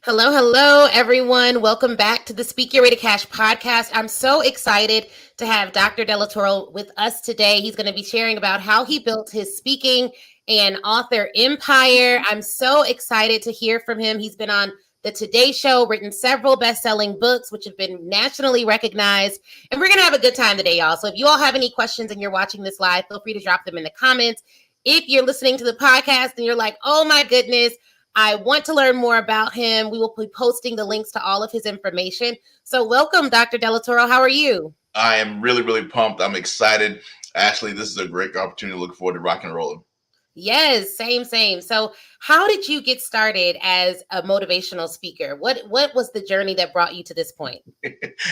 Hello, hello, everyone. Welcome back to the Speak Your Way to Cash podcast. I'm so excited to have Dr. Delatorro with us today. He's going to be sharing about how he built his speaking and author empire. I'm so excited to hear from him. He's been on the Today Show, written several best-selling books, which have been nationally recognized. And we're going to have a good time today, y'all. So if you all have any questions and you're watching this live, feel free to drop them in the comments. If you're listening to the podcast and you're like, oh my goodness, I want to learn more about him, we will be posting the links to all of his information. So welcome, Dr. Delatorro. How are you? I am really, really pumped. I'm excited. Ashley, this is a great opportunity. Look forward to rock and rolling. Yes, same. So how did you get started as a motivational speaker? What was the journey that brought you to this point?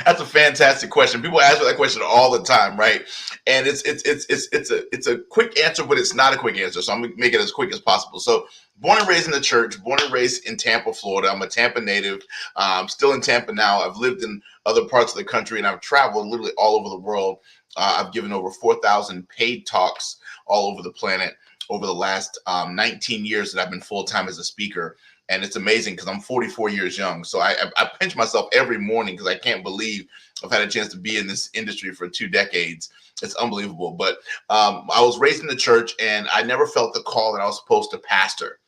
That's a fantastic question. People ask me that question all the time, right? And it's a quick answer, but it's not a quick answer. So I'm gonna make it as quick as possible. So born and raised in the church, born and raised in Tampa, Florida. I'm a Tampa native. I'm still in Tampa now. I've lived in other parts of the country and I've traveled literally all over the world. I've given over 4,000 paid talks all over the planet over the last 19 years that I've been full-time as a speaker. And it's amazing because I'm 44 years young. So I pinch myself every morning because I can't believe I've had a chance to be in this industry for 2 decades. It's unbelievable. But I was raised in the church and I never felt the call that I was supposed to pastor.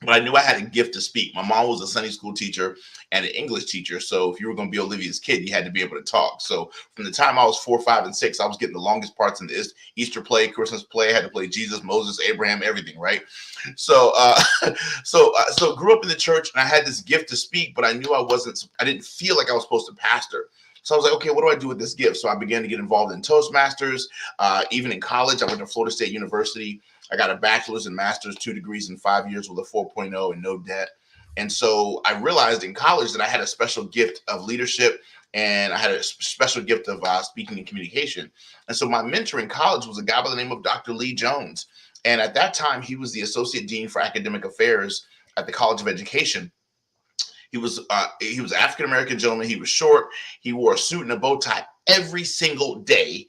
But I knew I had a gift to speak. My mom was a Sunday school teacher and an English teacher. So if you were going to be Olivia's kid, you had to be able to talk. So from the time I was 4, 5, and 6, I was getting the longest parts in the Easter play, Christmas play. I had to play Jesus, Moses, Abraham, everything, right? So, so grew up in the church and I had this gift to speak, but I knew I didn't feel like I was supposed to pastor. So I was like, okay, what do I do with this gift? So I began to get involved in Toastmasters. Even in college, I went to Florida State University. I got a bachelor's and master's, 2 degrees in 5 years with a 4.0 and no debt. And so I realized in college that I had a special gift of leadership and I had a special gift of speaking and communication. And so my mentor in college was a guy by the name of Dr. Lee Jones. And at that time, he was the associate dean for academic affairs at the College of Education. He was an African-American gentleman. He was short. He wore a suit and a bow tie every single day.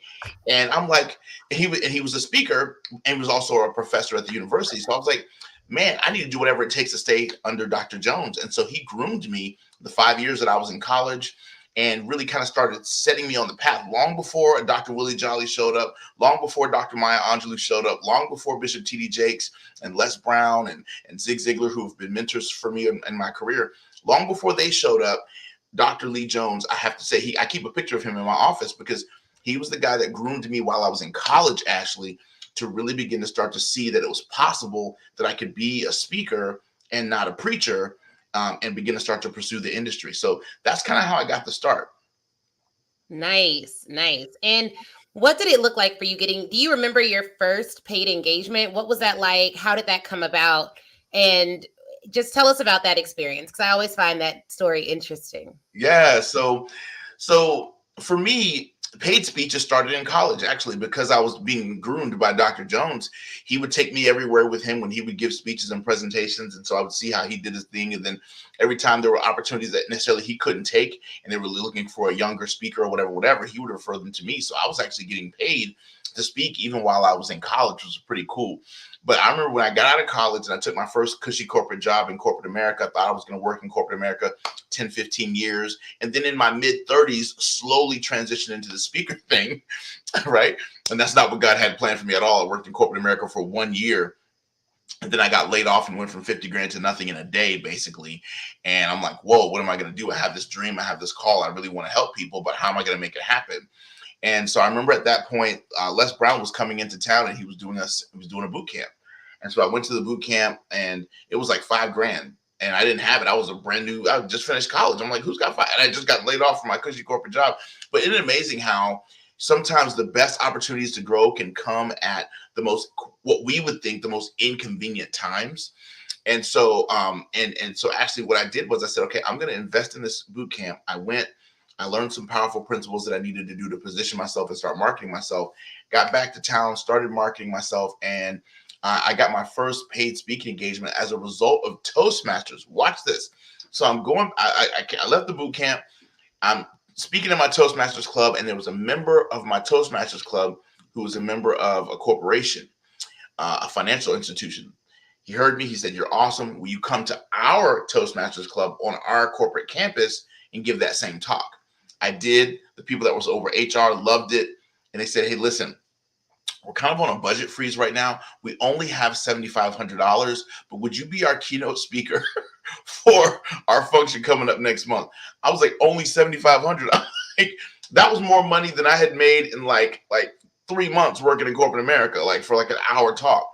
And I'm like, he was a speaker and was also a professor at the university. So I was like, man, I need to do whatever it takes to stay under Dr. Jones. And so he groomed me the 5 years that I was in college and really kind of started setting me on the path long before Dr. Willie Jolly showed up, long before Dr. Maya Angelou showed up, long before Bishop T.D. Jakes and Les Brown and Zig Ziglar, who have been mentors for me in my career. Long before they showed up, Dr. Lee Jones, I have to say, I keep a picture of him in my office because he was the guy that groomed me while I was in college, Ashley, to really begin to start to see that it was possible that I could be a speaker and not a preacher, and begin to start to pursue the industry. So that's kind of how I got the start. Nice. And what did it look like for you do you remember your first paid engagement? What was that like? How did that come about? And just tell us about that experience because I always find that story interesting. Yeah. So for me, paid speeches started in college, actually, because I was being groomed by Dr. Jones. He would take me everywhere with him when he would give speeches and presentations. And so I would see how he did his thing. And then every time there were opportunities that necessarily he couldn't take and they were looking for a younger speaker or whatever, he would refer them to me. So I was actually getting paid to speak even while I was in college, which was pretty cool. But I remember when I got out of college and I took my first cushy corporate job in corporate America, I thought I was going to work in corporate America 10, 15 years. And then in my mid 30s, slowly transitioned into the speaker thing, right? And that's not what God had planned for me at all. I worked in corporate America for 1 year. And then I got laid off and went from 50 grand to nothing in a day, basically. And I'm like, whoa, what am I going to do? I have this dream. I have this call. I really want to help people, but how am I going to make it happen? And so I remember at that point, Les Brown was coming into town and he was doing a boot camp. And so I went to the boot camp and it was like $5,000 and I didn't have it. I just finished college. I'm like, who's got five? And I just got laid off from my cushy corporate job. But isn't it amazing how sometimes the best opportunities to grow can come at what we would think the most inconvenient times. And so, so actually what I did was I said, okay, I'm going to invest in this boot camp. I learned some powerful principles that I needed to do to position myself and start marketing myself. Got back to town, started marketing myself, and I got my first paid speaking engagement as a result of Toastmasters. Watch this. So I left the boot camp. I'm speaking in my Toastmasters club, and there was a member of my Toastmasters club who was a member of a corporation, a financial institution. He heard me. He said, "You're awesome. Will you come to our Toastmasters Club on our corporate campus and give that same talk?" I did. The people that was over HR loved it. And they said, "Hey, listen, we're kind of on a budget freeze right now. We only have $7,500, but would you be our keynote speaker for our function coming up next month?" I was like, "Only 7,500?" Like, that was more money than I had made in like 3 months working in corporate America, like for like an hour talk.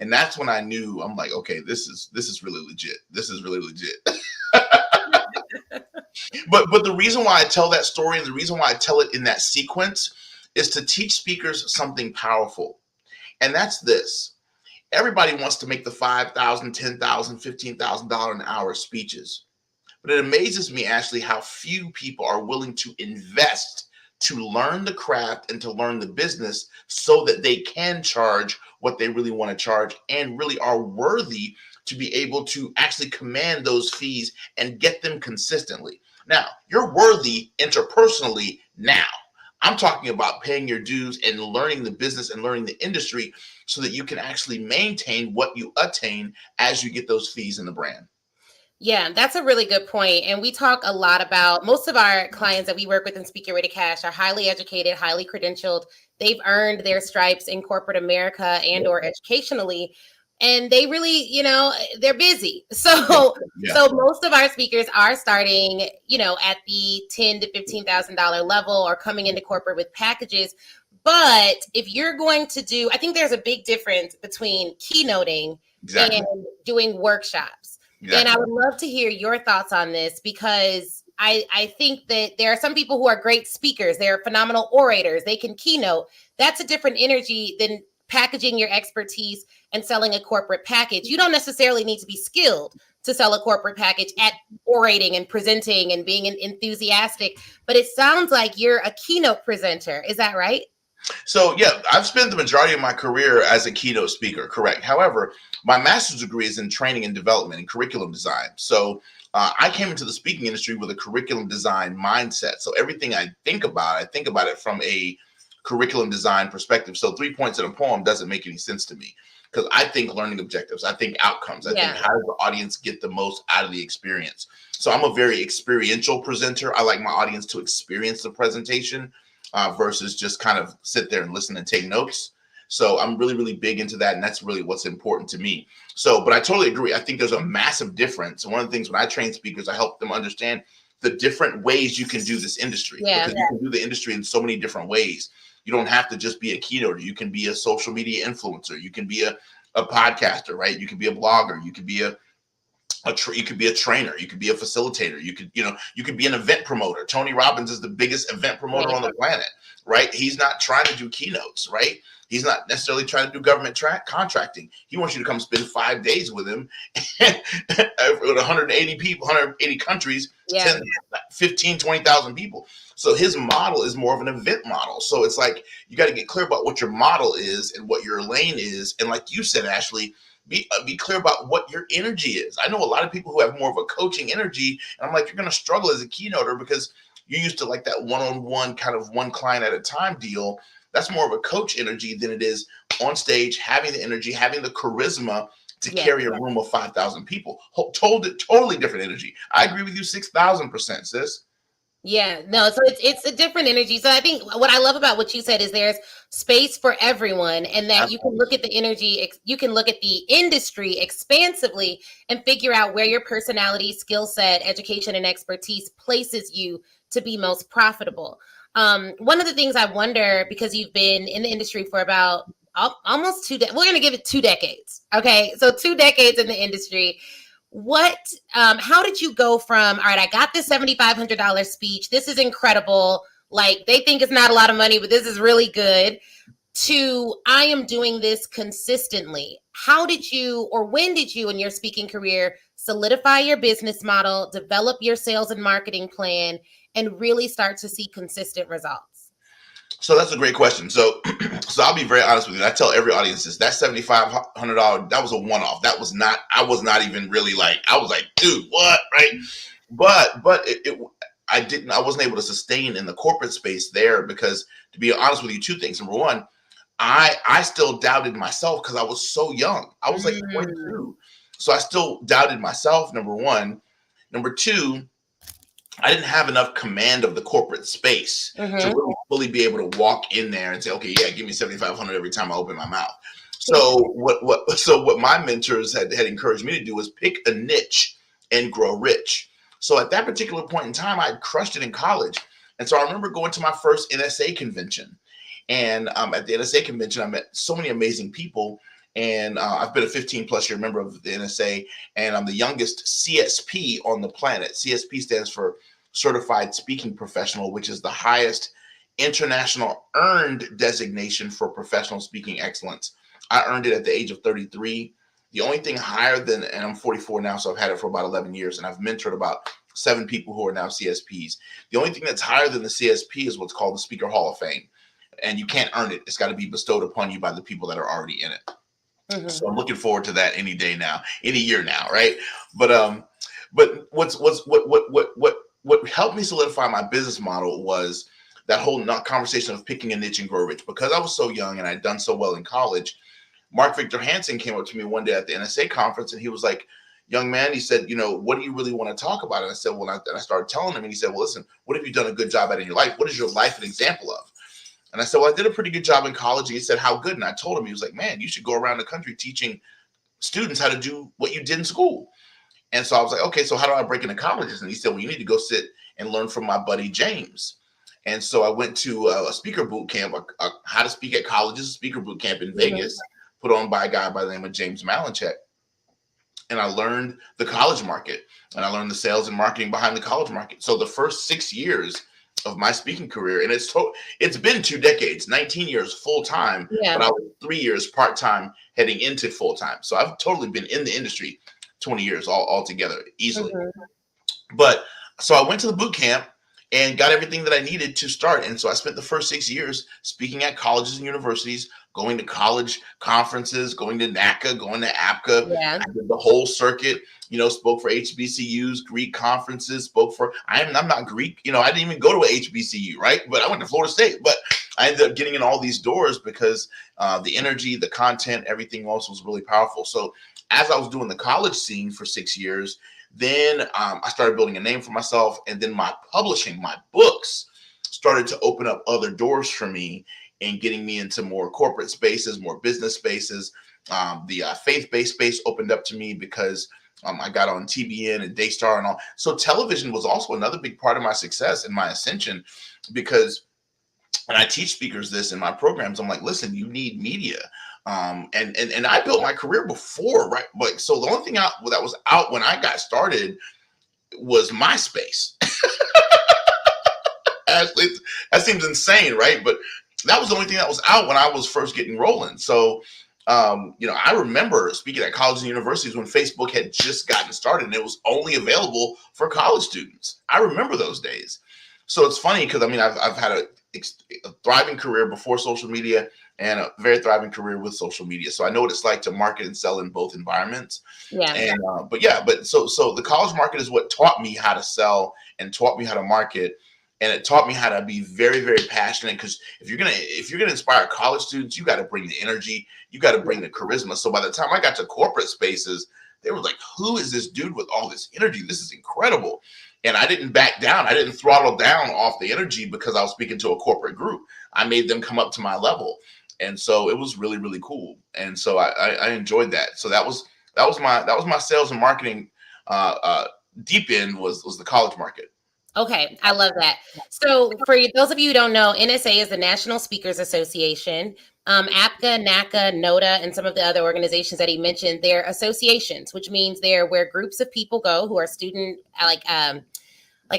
And that's when I knew, I'm like, okay, this is really legit. This is really legit. But the reason why I tell that story and the reason why I tell it in that sequence is to teach speakers something powerful. And that's this. Everybody wants to make the $5,000, $10,000, $15,000 an hour speeches. But it amazes me, Ashley, how few people are willing to invest to learn the craft and to learn the business so that they can charge what they really want to charge and really are worthy to be able to actually command those fees and get them consistently. Now, you're worthy interpersonally now. I'm talking about paying your dues and learning the business and learning the industry so that you can actually maintain what you attain as you get those fees in the brand. Yeah, that's a really good point. And we talk a lot about most of our clients that we work with in Speaker Ready Cash are highly educated, highly credentialed. They've earned their stripes in corporate America and or educationally. And they really, they're busy. So most of our speakers are starting, at the $10,000 to $15,000 level or coming into corporate with packages. But if you're going to do, I think there's a big difference between keynoting and doing workshops. Exactly. And I would love to hear your thoughts on this because I think that there are some people who are great speakers. They're phenomenal orators. They can keynote. That's a different energy than packaging your expertise and selling a corporate package. You don't necessarily need to be skilled to sell a corporate package at orating and presenting and being enthusiastic. But it sounds like you're a keynote presenter. Is that right? So, yeah, I've spent the majority of my career as a keynote speaker, correct. However, my master's degree is in training and development and curriculum design. So I came into the speaking industry with a curriculum design mindset. So everything I think about it from a curriculum design perspective. So 3 points in a poem doesn't make any sense to me because I think learning objectives, I think outcomes, I think how does the audience get the most out of the experience. So I'm a very experiential presenter. I like my audience to experience the presentation versus just kind of sit there and listen and take notes. So I'm really, really big into that. And that's really what's important to me. So, but I totally agree. I think there's a massive difference. And one of the things when I train speakers, I help them understand the different ways you can do this industry. Because you can do the industry in so many different ways. You don't have to just be a keynoter. You can be a social media influencer. You can be a podcaster, right? You can be a blogger. You can be you could be a trainer. You could be a facilitator. You could be an event promoter. Tony Robbins is the biggest event promoter on the planet, right? He's not trying to do keynotes, right? He's not necessarily trying to do government contracting. He wants you to come spend 5 days with him with 180 people, 180 countries, 10, 15, 20,000 people. So his model is more of an event model. So it's like, you got to get clear about what your model is and what your lane is. And like you said, Ashley, be clear about what your energy is. I know a lot of people who have more of a coaching energy, and I'm like, you're going to struggle as a keynoter because you're used to like that one-on-one kind of one client at a time deal. That's more of a coach energy than it is on stage, having the energy, having the charisma to carry a room of 5,000 people. Totally different energy. I agree with you 6,000%, sis. Yeah, no, so it's a different energy. So I think what I love about what you said is there's space for everyone and that you can look at the energy, you can look at the industry expansively and figure out where your personality, skill set, education, and expertise places you to be most profitable. One of the things I wonder, because you've been in the industry for about almost we're going to give it 2 decades. Okay, so 2 decades in the industry. How did you go from, all right, I got this $7,500 speech. This is incredible. Like, they think it's not a lot of money, but this is really good, to I am doing this consistently. How did you, or when did you in your speaking career solidify your business model, develop your sales and marketing plan, and really start to see consistent results? So that's a great question. So I'll be very honest with you. I tell every audience this, that $7,500, that was a one-off. I was not even really like, I was like, dude, what? Right. But I wasn't able to sustain in the corporate space there because, to be honest with you, 2 things. Number one, I still doubted myself because I was so young. I was like 22. So I still doubted myself, number one. Number two, I didn't have enough command of the corporate space to really fully be able to walk in there and say, okay, yeah, give me 7,500 every time I open my mouth. So what my mentors had encouraged me to do was pick a niche and grow rich. So at that particular point in time, I had crushed it in college. And so I remember going to my first NSA convention. And at the NSA convention, I met so many amazing people. And I've been a 15 plus year member of the NSA, and I'm the youngest CSP on the planet. CSP stands for Certified Speaking Professional, which is the highest international earned designation for professional speaking excellence. I earned it at the age of 33. The only thing higher than, and I'm 44 now, so I've had it for about 11 years, and I've mentored about 7 people who are now CSPs. The only thing that's higher than the CSP is what's called the Speaker Hall of Fame. And you can't earn it. It's got to be bestowed upon you by the people that are already in it. So I'm looking forward to that any day now, any year now, right? But what helped me solidify my business model was that whole conversation of picking a niche and grow rich. Because I was so young and I'd done so well in college, Mark Victor Hansen came up to me one day at the NSA conference, and he was like, young man, he said, what do you really want to talk about? And I said, well, and I started telling him, and he said, well, listen, what have you done a good job at in your life? What is your life an example of? And I said, well, I did a pretty good job in college. And he said, how good? And I told him, he was like, man, you should go around the country teaching students how to do what you did in school. And so I was like, okay, so how do I break into colleges? And he said, well, you need to go sit and learn from my buddy, James. And so I went to a speaker boot camp, how to speak at colleges, speaker boot camp in Vegas, put on by a guy by the name of James Malinchek. And I learned the college market, and I learned the sales and marketing behind the college market. So the first 6 years of my speaking career, and it's been 2 decades, 19 years full time, but I was 3 years part time heading into full time. So I've totally been in the industry 20 years all together easily. But so I went to the boot camp and got everything that I needed to start. And so I spent the first 6 years speaking at colleges and universities, going to college conferences, going to NACA, going to APCA. I did the whole circuit, spoke for HBCUs, Greek conferences, I'm not Greek, I didn't even go to a HBCU, right? But I went to Florida State, but I ended up getting in all these doors because the energy, the content, everything else was really powerful. So as I was doing the college scene for 6 years, then I started building a name for myself. And then my publishing, my books started to open up other doors for me and getting me into more corporate spaces, more business spaces. The faith-based space opened up to me because I got on TBN and Daystar and all. So television was also another big part of my success and my ascension, because when I teach speakers this in my programs, I'm like, listen, you need media. And I built my career before, right? But so the only thing that was out when I got started was MySpace. Actually, that seems insane, right? But that was the only thing that was out when I was first getting rolling. So, I remember speaking at colleges and universities when Facebook had just gotten started, and it was only available for college students. I remember those days. So it's funny because I've had a thriving career before social media and a very thriving career with social media. So I know what it's like to market and sell in both environments. And so the college market is what taught me how to sell and taught me how to market. And it taught me how to be very, very passionate, because if you're gonna inspire college students, you got to bring the energy, you got to bring the charisma. So by the time I got to corporate spaces, they were like, "Who is this dude with all this energy? This is incredible." And I didn't back down. I didn't throttle down off the energy because I was speaking to a corporate group. I made them come up to my level, and so it was really, really cool. And so I enjoyed that. So that was my sales and marketing deep end was the college market. Okay, I love that. So for those of you who don't know, NSA is the National Speakers Association. APCA, NACA, NOTA, and some of the other organizations that he mentioned, they're associations, which means they're where groups of people go who are student, like a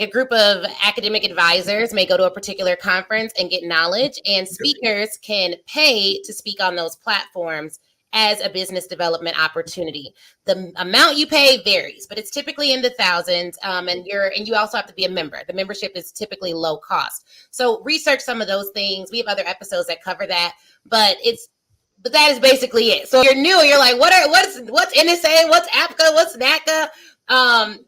group of academic advisors may go to a particular conference and get knowledge, and speakers can pay to speak on those platforms as a business development opportunity. The amount you pay varies, but it's typically in the thousands. And you also have to be a member. The membership is typically low cost. So research some of those things. We have other episodes that cover that, but that is basically it. So if you're new, you're like, what's NSA? What's APCA? What's NACA?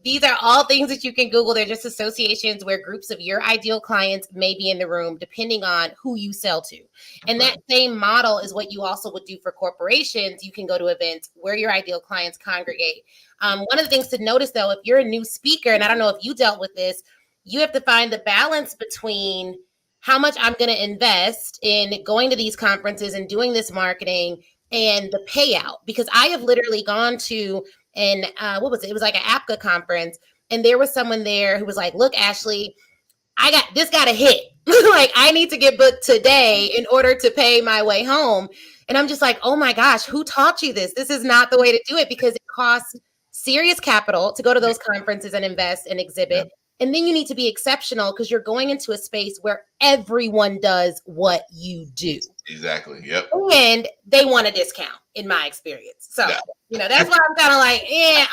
These are all things that you can Google. They're just associations where groups of your ideal clients may be in the room, depending on who you sell to. And that same model is what you also would do for corporations. You can go to events where your ideal clients congregate. One of the things to notice, though, if you're a new speaker, and I don't know if you dealt with this, you have to find the balance between how much I'm going to invest in going to these conferences and doing this marketing and the payout. Because I have literally gone to and what was it? It was like an APCA conference. And there was someone there who was like, look, Ashley, got a hit. Like, I need to get booked today in order to pay my way home. And I'm just like, oh my gosh, who taught you this? This is not the way to do it, because it costs serious capital to go to those conferences and invest and exhibit. And then you need to be exceptional because you're going into a space where everyone does what you do. Exactly. Yep. And they want a discount, in my experience. So, that's why I'm kind of like,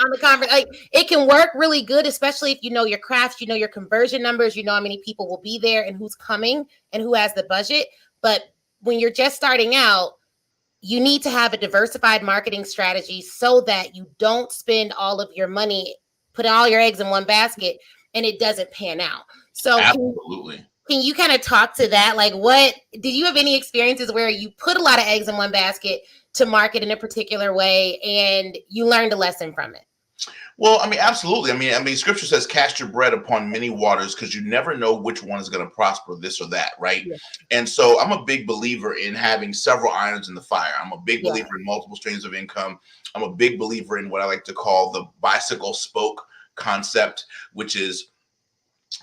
on the conference. Like, it can work really good, especially if you know your craft, you know your conversion numbers, you know how many people will be there and who's coming and who has the budget. But when you're just starting out, you need to have a diversified marketing strategy so that you don't spend all of your money, put all your eggs in one basket, and it doesn't pan out. So absolutely. Can you kind of talk to that? Like, did you have any experiences where you put a lot of eggs in one basket to market in a particular way and you learned a lesson from it? Well, I mean, absolutely. I mean, scripture says, cast your bread upon many waters, because you never know which one is going to prosper, this or that, right? Yeah. And so I'm a big believer in having several irons in the fire. I'm a big believer in multiple streams of income. I'm a big believer in what I like to call the bicycle spoke concept, which is,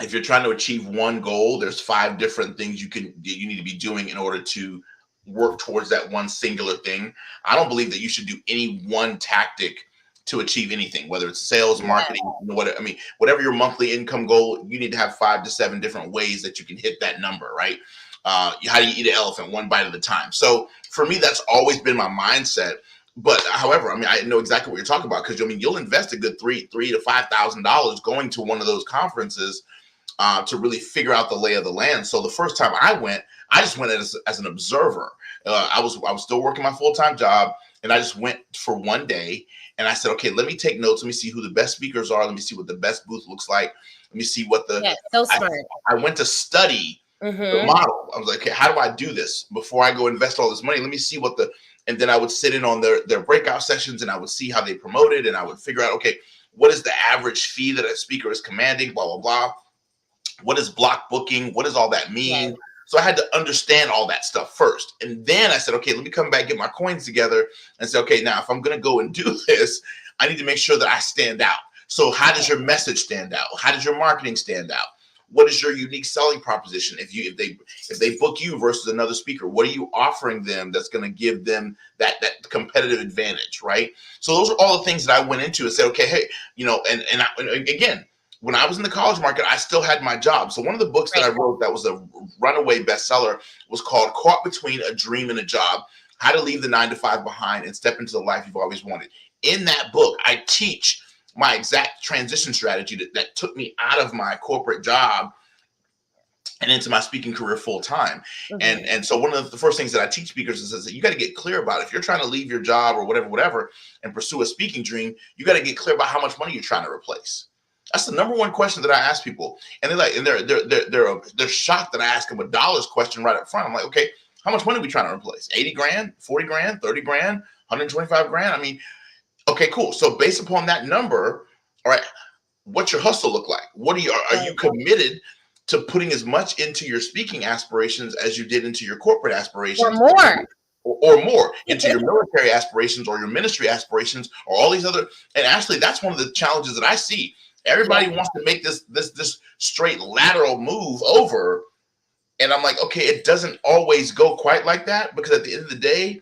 if you're trying to achieve one goal, there's 5 different things you need to be doing in order to work towards that one singular thing. I don't believe that you should do any one tactic to achieve anything, whether it's sales, marketing, whatever your monthly income goal, you need to have 5 to 7 different ways that you can hit that number, right? How do you eat an elephant? One bite at a time. So for me, that's always been my mindset. But however, I mean, I know exactly what you're talking about, because you'll invest a good $3,000 to $5,000 going to one of those conferences to really figure out the lay of the land. So the first time I went, I just went as an observer. I was still working my full-time job, and I just went for one day. And I said, okay, let me take notes. Let me see who the best speakers are. Let me see what the best booth looks like. Let me see what so smart. I went to study the model. I was like, okay, how do I do this before I go invest all this money? Let me see and then I would sit in on their breakout sessions, and I would see how they promote it. And I would figure out, okay, what is the average fee that a speaker is commanding, blah, blah, blah. What is block booking? What does all that mean? Yeah. So I had to understand all that stuff first. And then I said, okay, let me come back, get my coins together, and say, okay, now if I'm going to go and do this, I need to make sure that I stand out. So how does your message stand out? How does your marketing stand out? What is your unique selling proposition? If they book you versus another speaker, what are you offering them that's going to give them that competitive advantage, right? So those are all the things that I went into and said, okay, hey, and again, when I was in the college market, I still had my job. So one of the books that I wrote that was a runaway bestseller was called Caught Between a Dream and a Job: How to Leave the 9-to-5 Behind and Step into the Life You've Always Wanted. In that book, I teach my exact transition strategy that took me out of my corporate job and into my speaking career full time. And so one of the first things that I teach speakers is that you got to get clear about it. If you're trying to leave your job or whatever, and pursue a speaking dream, you got to get clear about how much money you're trying to replace. That's the number one question that I ask people, and they're shocked that I ask them a dollars question right up front. I'm like, okay, how much money are we trying to replace? 80 grand, 40 grand, 30 grand, 125 grand. I mean, okay, cool. So based upon that number, all right, what's your hustle look like? Are you committed to putting as much into your speaking aspirations as you did into your corporate aspirations, or more? Or more into your military aspirations or your ministry aspirations or all these other? And actually, that's one of the challenges that I see. Everybody wants to make this straight lateral move over. And I'm like, okay, it doesn't always go quite like that, because at the end of the day,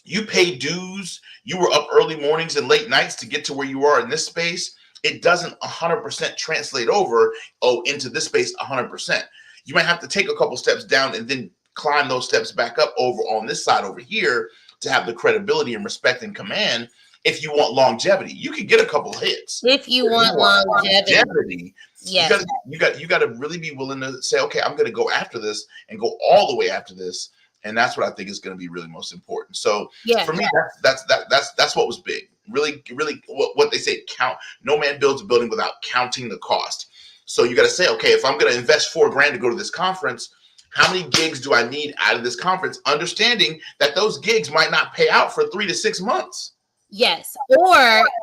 you pay dues. You were up early mornings and late nights to get to where you are in this space. It doesn't 100% translate over into this space 100%. You might have to take a couple steps down and then climb those steps back up over on this side over here to have the credibility and respect and command. If you want longevity, you can get a couple hits. If you want longevity, yes, you got to really be willing to say, okay, I'm going to go after this and go all the way after this, and that's what I think is going to be really most important. So for me, that's what was big. really what they say, count. No man builds a building without counting the cost. So you got to say, okay, if I'm going to invest $4,000 to go to this conference, how many gigs do I need out of this conference? Understanding that those gigs might not pay out for 3 to 6 months. Yes. Or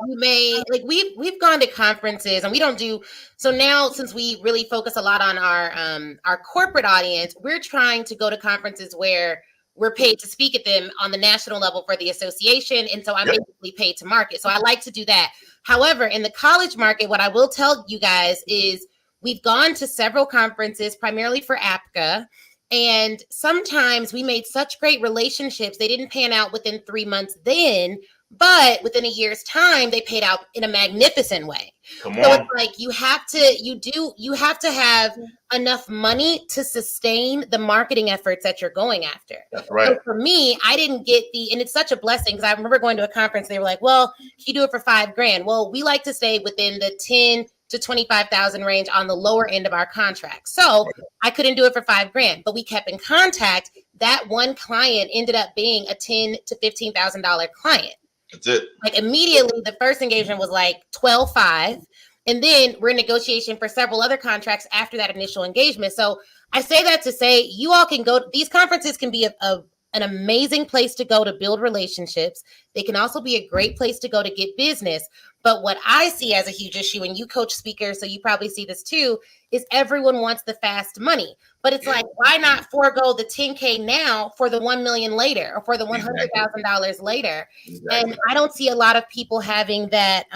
you may, like, we've gone to conferences and we don't do, so now since we really focus a lot on our corporate audience, we're trying to go to conferences where we're paid to speak at them on the national level for the association. And so I'm basically paid to market. So I like to do that. However, in the college market, what I will tell you guys is we've gone to several conferences, primarily for APCA. And sometimes we made such great relationships. They didn't pan out within 3 months then, but within a year's time, they paid out in a magnificent way. Come so on. It's like you have to have enough money to sustain the marketing efforts that you're going after. That's right. So for me, I didn't get and it's such a blessing because I remember going to a conference. They were like, well, you do it for $5,000. Well, we like to stay within the 10 to 25,000 range on the lower end of our contract. So I couldn't do it for $5,000, but we kept in contact. That one client ended up being a $10,000 to $15,000 client. That's it. Like immediately, the first engagement was like 12.5, and then we're in negotiation for several other contracts after that initial engagement. So I say that to say you all can go. These conferences can be an amazing place to go to build relationships. They can also be a great place to go to get business. But what I see as a huge issue, and you coach speakers, so you probably see this too, is everyone wants the fast money. But it's like, why not forego the $10K now for the $1 million later or for the $100,000 later? Exactly. And I don't see a lot of people having that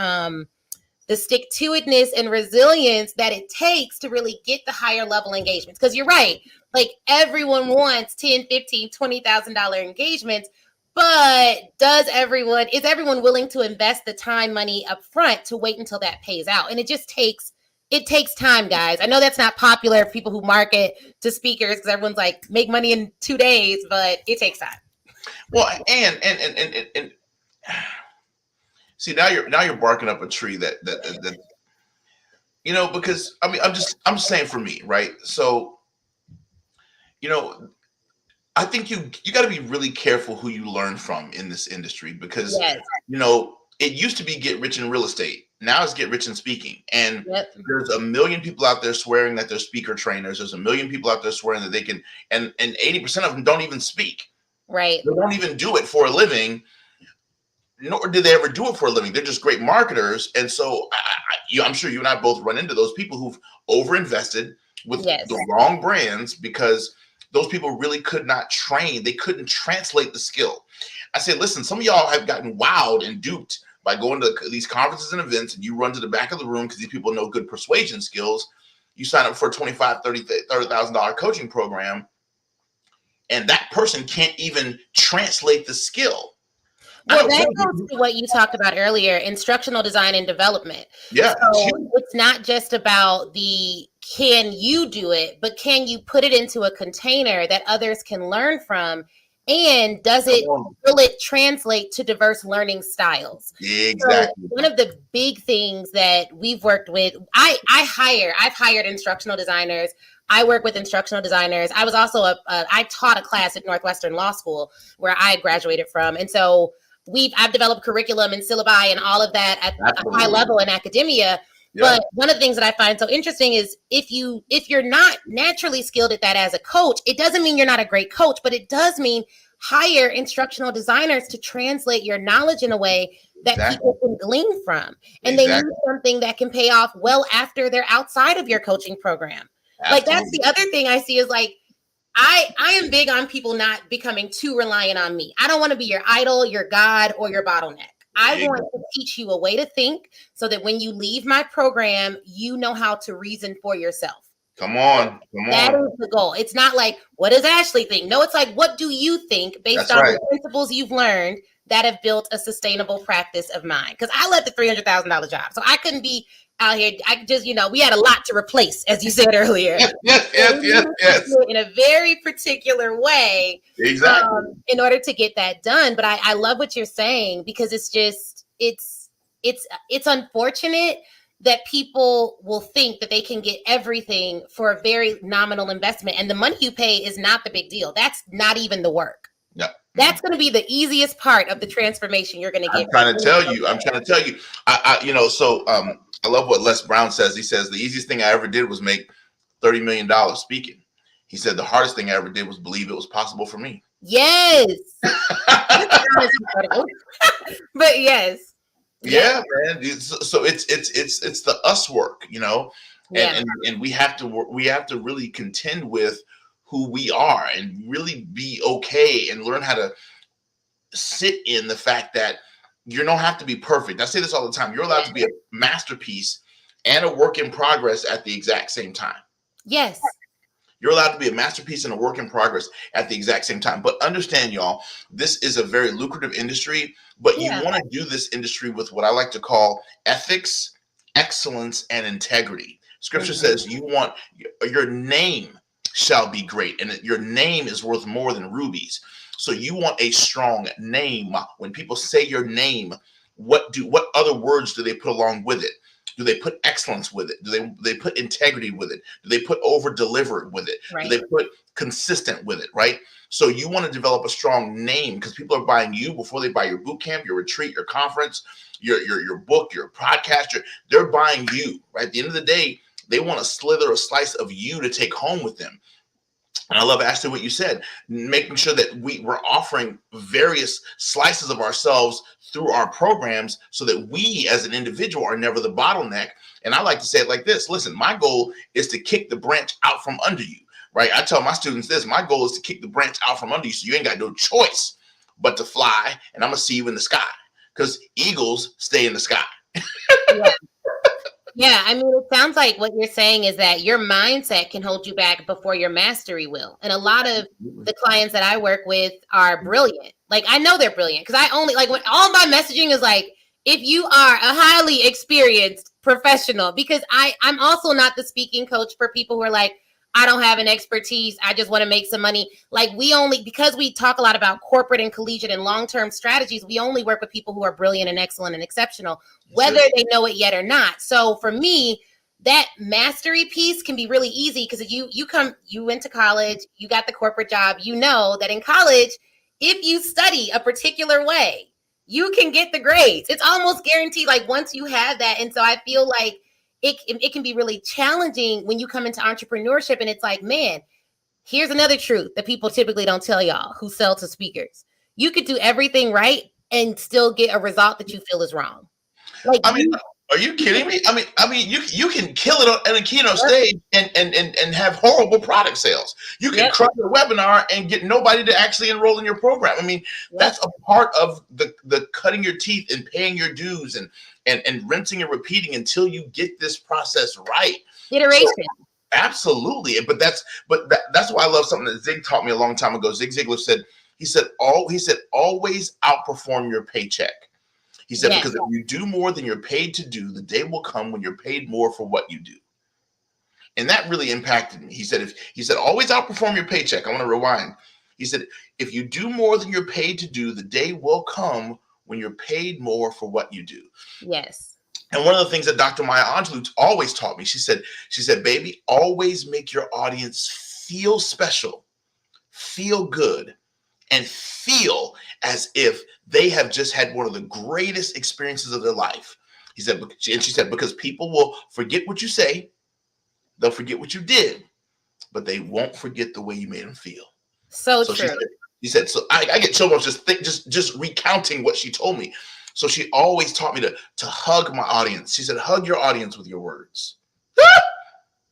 the stick-to-itness and resilience that it takes to really get the higher level engagements. Because you're right, like everyone wants $10,000, $15,000, $20,000 engagements. But is everyone willing to invest the time, money up front to wait until that pays out? And it takes time, guys. I know that's not popular for people who market to speakers because everyone's like, make money in 2 days, but it takes time. Well, and see, now you're barking up a tree that because I mean, I'm saying for me, right? So, I think you got to be really careful who you learn from in this industry because, it used to be get rich in real estate. Now it's get rich in speaking. And there's a million people out there swearing that they're speaker trainers. There's a million people out there swearing that they can, and 80% of them don't even speak. Right. They don't even do it for a living, nor do they ever do it for a living. They're just great marketers. And so I'm sure you and I both run into those people who've overinvested with the wrong brands because those people really could not train. They couldn't translate the skill. I said, listen, some of y'all have gotten wowed and duped by going to these conferences and events, and you run to the back of the room because these people know good persuasion skills. You sign up for a $25,000, $30,000 coaching program, and that person can't even translate the skill. Well, that goes to what you talked about earlier, instructional design and development. Yeah. So it's not just about can you do it, but can you put it into a container that others can learn from? And will it translate to diverse learning styles? Exactly. So one of the big things that we've worked with, I've hired instructional designers. I work with instructional designers. I was also I taught a class at Northwestern Law School where I graduated from. And so I've developed curriculum and syllabi and all of that at a high level in academia. Yeah. But one of the things that I find so interesting is if you're not naturally skilled at that as a coach, it doesn't mean you're not a great coach, but it does mean hire instructional designers to translate your knowledge in a way that people can glean from. And they need something that can pay off well after they're outside of your coaching program. Absolutely. Like that's the other thing I see is like, I am big on people not becoming too reliant on me. I don't want to be your idol, your God, or your bottleneck. I want to teach you a way to think so that when you leave my program, you know how to reason for yourself. Come on. That is the goal. It's not like, what does Ashley think? No, it's like, what do you think based on the principles you've learned that have built a sustainable practice of mine? Because I left the $300,000 job. So I couldn't be out here. I just, we had a lot to replace, as you said earlier. Yes. In a very particular way. Exactly. In order to get that done. But I love what you're saying because it's just, it's unfortunate that people will think that they can get everything for a very nominal investment. And the money you pay is not the big deal. That's not even the work. That's going to be the easiest part of the transformation you're going to get. I'm trying to tell you. I love what Les Brown says. He says the easiest thing I ever did was make $30 million speaking. He said the hardest thing I ever did was believe it was possible for me. Yes. But yes. Yeah, man. So it's the us work, and we have to really contend with who we are and really be okay and learn how to sit in the fact that you don't have to be perfect. I say this all the time. You're allowed to be a masterpiece and a work in progress at the exact same time. Yes. You're allowed to be a masterpiece and a work in progress at the exact same time. But understand, y'all, this is a very lucrative industry, but you want to do this industry with what I like to call ethics, excellence, and integrity. Scripture says you want your name shall be great, and your name is worth more than rubies. So you want a strong name. When people say your name, what other words do they put along with it? Do they put excellence with it? Do they put integrity with it? Do they put over delivered with it? Right. Do they put consistent with it? Right. So you want to develop a strong name because people are buying you before they buy your boot camp, your retreat, your conference, your book, your podcast. They're buying you. Right. At the end of the day, they want to slither a slice of you to take home with them. And I love, Ashley, what you said, making sure that we're offering various slices of ourselves through our programs so that we as an individual are never the bottleneck. And I like to say it like this. Listen, my goal is to kick the branch out from under you, right? I tell my students this. My goal is to kick the branch out from under you so you ain't got no choice but to fly, and I'm going to see you in the sky because eagles stay in the sky. Yeah, I mean, it sounds like what you're saying is that your mindset can hold you back before your mastery will. And a lot of the clients that I work with are brilliant. Like, I know they're brilliant because when all my messaging is like, if you are a highly experienced professional, because I'm also not the speaking coach for people who are like, I don't have an expertise. I just want to make some money. Like because we talk a lot about corporate and collegiate and long-term strategies, we only work with people who are brilliant and excellent and exceptional, whether they know it yet or not. So for me, that mastery piece can be really easy because you went to college, you got the corporate job, you know that in college, if you study a particular way, you can get the grades. It's almost guaranteed, like once you have that. And so I feel like it can be really challenging when you come into entrepreneurship and it's like, man, here's another truth that people typically don't tell y'all who sell to speakers. You could do everything right and still get a result that you feel is wrong. Like, I mean, are you kidding me? I mean, you can kill it on a keynote stage and have horrible product sales. You can crush a webinar and get nobody to actually enroll in your program. I mean, that's a part of the cutting your teeth and paying your dues and rinsing and repeating until you get this process right. Iteration. So, absolutely. But that's why I love something that Zig taught me a long time ago. Zig Ziglar said, always outperform your paycheck. He said, because if you do more than you're paid to do, the day will come when you're paid more for what you do. And that really impacted me. He said, always outperform your paycheck. I want to rewind. He said, if you do more than you're paid to do, the day will come when you're paid more for what you do. Yes. And one of the things that Dr. Maya Angelou always taught me, she said, baby, always make your audience feel special, feel good, and feel as if they have just had one of the greatest experiences of their life. She said, because people will forget what you say, they'll forget what you did, but they won't forget the way you made them feel. So true. She said, so I get chills just recounting what she told me. So she always taught me to hug my audience. She said, hug your audience with your words.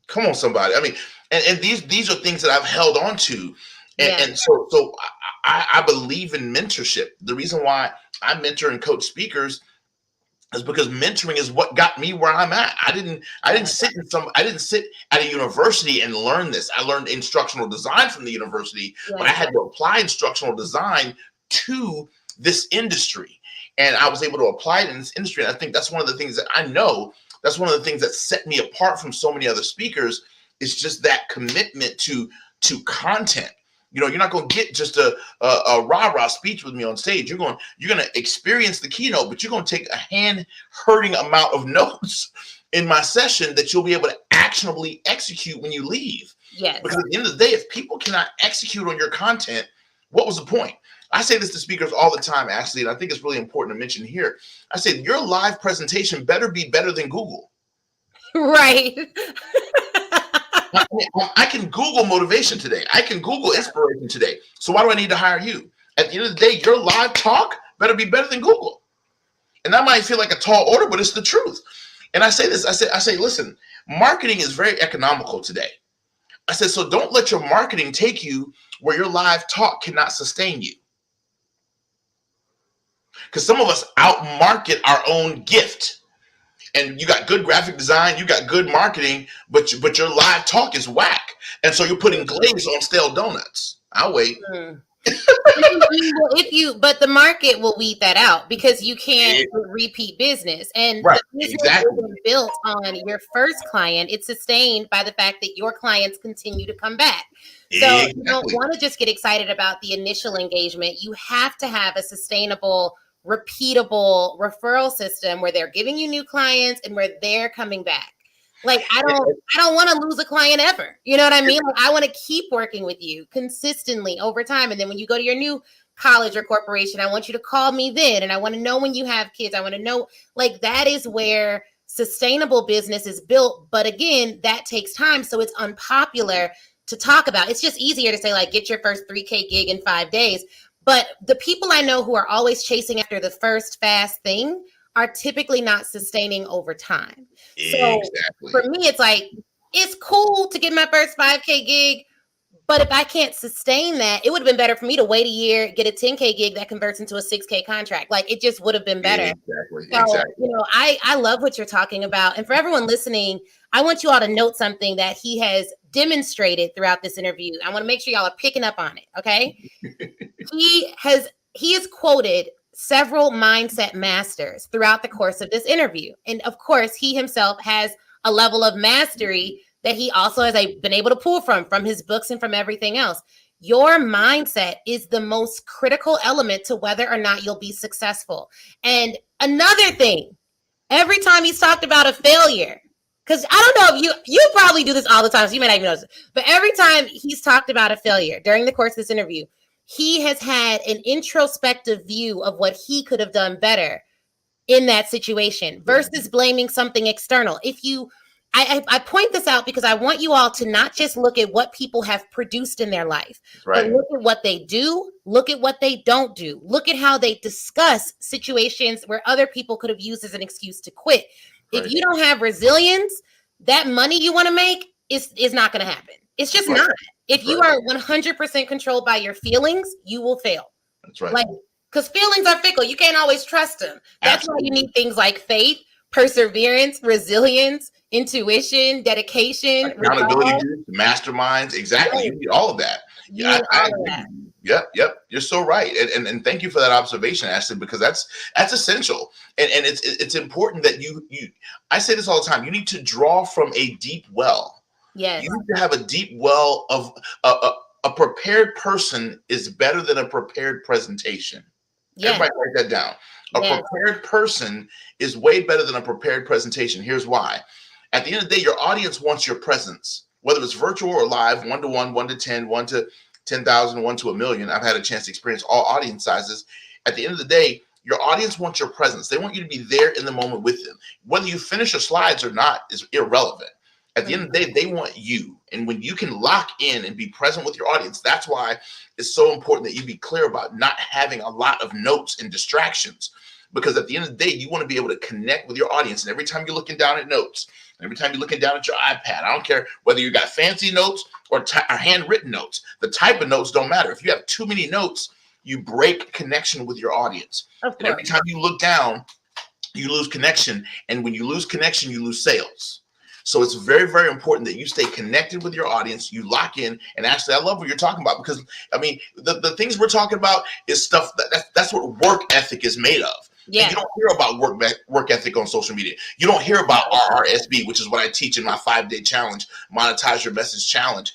Come on, somebody. I mean, and these are things that I've held on to. And so I believe in mentorship. The reason why I mentor and coach speakers is because mentoring is what got me where I'm at. I didn't sit at a university and learn this. I learned instructional design from the university, but I had to apply instructional design to this industry. And I was able to apply it in this industry. And I think that's one of the things that I know. That's one of the things that set me apart from so many other speakers is just that commitment to content. You know, you're not going to get just a rah-rah speech with me on stage. You're going to experience the keynote, but you're going to take a hand-hurting amount of notes in my session that you'll be able to actionably execute when you leave. Yes. Because at the end of the day, if people cannot execute on your content, what was the point? I say this to speakers all the time, actually, and I think it's really important to mention here. I say your live presentation better be better than Google. Right. I can Google motivation today. I can Google inspiration today. So why do I need to hire you? At the end of the day, your live talk better be better than Google. And that might feel like a tall order, but it's the truth. And I say this, I say, listen, marketing is very economical today. I said, so don't let your marketing take you where your live talk cannot sustain you. Because some of us outmarket our own gift. And you got good graphic design, you got good marketing, but your live talk is whack. And so you're putting glaze on stale donuts. I'll wait. But the market will weed that out because you can't repeat business. And right, the business exactly. isn't built on your first client. It's sustained by the fact that your clients continue to come back. So exactly. You don't want to just get excited about the initial engagement. You have to have a sustainable, repeatable referral system where they're giving you new clients and where they're coming back. Like I don't want to lose a client ever. You know what I mean? Like I want to keep working with you consistently over time. And then when you go to your new college or corporation, I want you to call me then. And I want to know when you have kids. I want to know, like, that is where sustainable business is built. But again, that takes time. So it's unpopular to talk about. It's just easier to say, like, get your first 3K gig in 5 days. But the people I know who are always chasing after the first fast thing are typically not sustaining over time. So for me, it's like, it's cool to get my first 5K gig, but if I can't sustain that, it would have been better for me to wait a year, get a 10K gig that converts into a 6K contract. Like it just would have been better. Exactly. You know, I love what you're talking about. And for everyone listening, I want you all to note something that he has demonstrated throughout this interview. I want to make sure y'all are picking up on it. Okay. He has quoted several mindset masters throughout the course of this interview. And of course, he himself has a level of mastery that he also has been able to pull from his books and from everything else. Your mindset is the most critical element to whether or not you'll be successful. And another thing, every time he's talked about a failure, because I don't know if you probably do this all the time, so you may not even notice it, but every time he's talked about a failure during the course of this interview, he has had an introspective view of what he could have done better in that situation versus blaming something external. I point this out because I want you all to not just look at what people have produced in their life, but look at what they do, look at what they don't do, look at how they discuss situations where other people could have used as an excuse to quit. If you don't have resilience, that money you want to make is not going to happen. It's just not. If you are 100% controlled by your feelings, you will fail. That's right. Like, because feelings are fickle. You can't always trust them. That's why you need things like faith, perseverance, resilience, intuition, dedication, accountability, masterminds. Exactly. You need all of that. Yep. You're so right. And thank you for that observation, Ashley, because that's essential. And it's important that you I say this all the time. You need to draw from a deep well. Yes. You need to have a deep well of a prepared person is better than a prepared presentation. Yes. Everybody write that down. A prepared person is way better than a prepared presentation. Here's why. At the end of the day, your audience wants your presence, whether it's virtual or live, 1-to-1, 1-to-10, 1-to-10,000, 1-to-1,000,000. I've had a chance to experience all audience sizes. At the end of the day, your audience wants your presence. They want you to be there in the moment with them. Whether you finish your slides or not is irrelevant. At the end of the day, they want you. And when you can lock in and be present with your audience, that's why it's so important that you be clear about not having a lot of notes and distractions. Because at the end of the day, you want to be able to connect with your audience. And every time you're looking down at notes, every time you're looking down at your iPad, I don't care whether you got fancy notes or handwritten notes. The type of notes don't matter. If you have too many notes, you break connection with your audience. And every time you look down, you lose connection. And when you lose connection, you lose sales. So it's very, very important that you stay connected with your audience. You lock in. And actually, I love what you're talking about because, I mean, the things we're talking about is stuff that's what work ethic is made of. Yeah. And you don't hear about work ethic on social media. You don't hear about RRSB, which is what I teach in my 5-day challenge, Monetize Your Message Challenge,